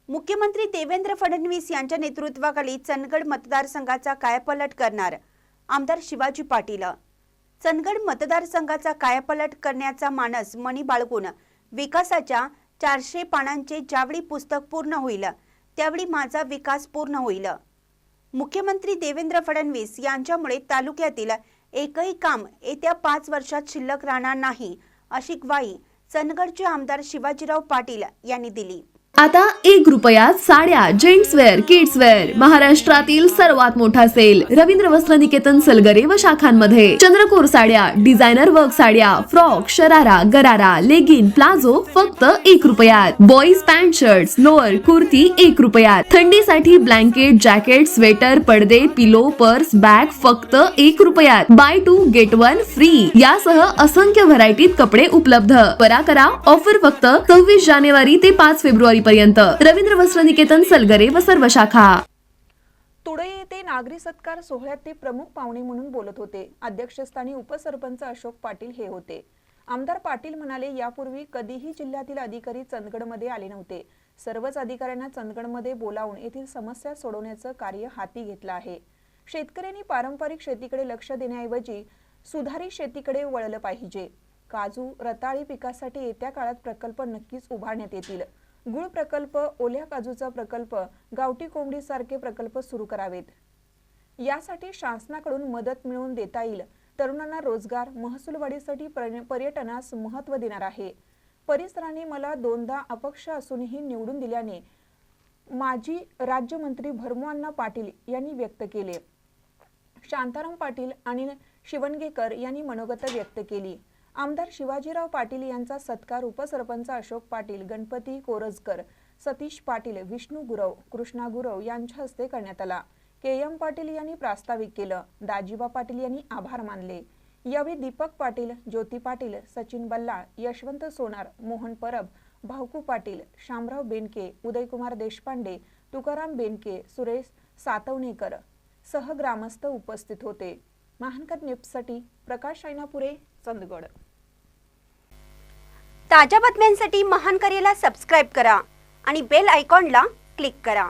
मुख्यमंत्री देवेंद्र फडणवीस यांच्या नेतृत्वाखाली चंदगड मतदारसंघाचा कायापालट करणार आमदार शिवाजी पाटील। चंदगड मतदारसंघाचा कायापालट करण्याचा मानस मनी बाळगून विकासाच्या 400 पानांचे ज्यावेळी पुस्तक पूर्ण होईल त्यावेळी माझा विकास पूर्ण होईल। मुख्यमंत्री देवेंद्र फडणवीस यांच्यामुळे तालुक्यातील एकही काम येत्या 5 वर्षात शिल्लक राहणार नाही अशी ग्वाही चंदगडचे आमदार शिवाजीराव पाटील यांनी दिली। आता 1 रुपयात साड्या, जेंट्सवेअर, किड्सवेअर, महाराष्ट्रातील सर्वात मोठा सेल रवींद्र वस्त्र निकेतन सलगरे व शाखांमध्ये। चंद्रकोर साड्या, डिझायनर वर्क साड्या, फ्रॉक, शरारा, गरारा, लेगिन, प्लाझो फक्त 1 रुपयात। Boys pant shirts, lower, kurti 1 रुपयात। थंडीसाठी ब्लँकेट, जॅकेट, स्वेटर, पडदे, पिलो, पर्स, बॅग फक्त 1 रुपयात। बाय 2 गेट 1 फ्री यासह असंख्य व्हरायटीत कपडे उपलब्ध। त्वरा करा, ऑफर फक्त 26 जानेवारी ते 5 फेब्रुवारी पर्यंत। रवींद्र वस्त्र निकेतन सलगरे व सर्व शाखा। तुडे येथे नागरी सत्कार सोहळ्यात ते प्रमुख पाहुणे म्हणून बोलत होते। अध्यक्षस्थानी उपसरपंच अशोक पाटील हे होते। आमदार पाटील म्हणाले, यापूर्वी कधीही जिल्ह्यातील अधिकारी चंदगडमध्ये आले नव्हते। सर्वच अधिकाऱ्यांना चंदगडमध्ये बोलावून येथील समस्या सोडवण्याचं कार्य हाती घेतलं आहे। शेतकऱ्यांनी पारंपरिक शेतीकडे लक्ष देण्याऐवजी सुधारित शेतीकडे वळलं पाहिजे। काजू, रताळी पिकासाठी येत्या काळात प्रकल्प नक्कीच उभारण्यात येतील। गुळ प्रकल्प, ओल्या काजूचा प्रकल्प, गावठी कोंबडी सारखे प्रकल्प सुरू करावेत। यासाठी शासनाकडून मदत मिळवून देता येईल। तरुणांना रोजगार, महसूल वाढीसाठी पर्यटनास महत्त्व देणार आहे। परिसराने मला 2दा अपक्ष असूनही निवडून दिल्याने माजी राज्यमंत्री भरमू पाटील यांनी व्यक्त केले। शांताराम पाटील आणि शिवणगेकर यांनी मनोगत व्यक्त केली। आमदार शिवाजीराव पाटील यांचा सत्कार उपसरपंच अशोक पाटील, गणपती कोरजकर, सतीश पाटील, विष्णू गुरव, कृष्णा गुरव यांच्या हस्ते करण्यात आला। के.एम. पाटील यांनी प्रास्ताविक केलं। दाजीबा पाटील यांनी आभार मानले। यावेळी दीपक पाटील, ज्योती पाटील, सचिन बल्लाळ, यशवंत सोनार, मोहन परब, भाऊकू पाटील, शामराव बेनके, उदयकुमार देशपांडे, तुकाराम बेनके, सुरेश सातवणेकर सह ग्रामस्थ उपस्थित होते। महानकर न्यूजसाठी प्रकाश ऐनापुरे, चंदगड। ताज्या बातम्यांसाठी महानकरेला सबस्क्राइब करा आणि बेल आयकॉनला क्लिक करा।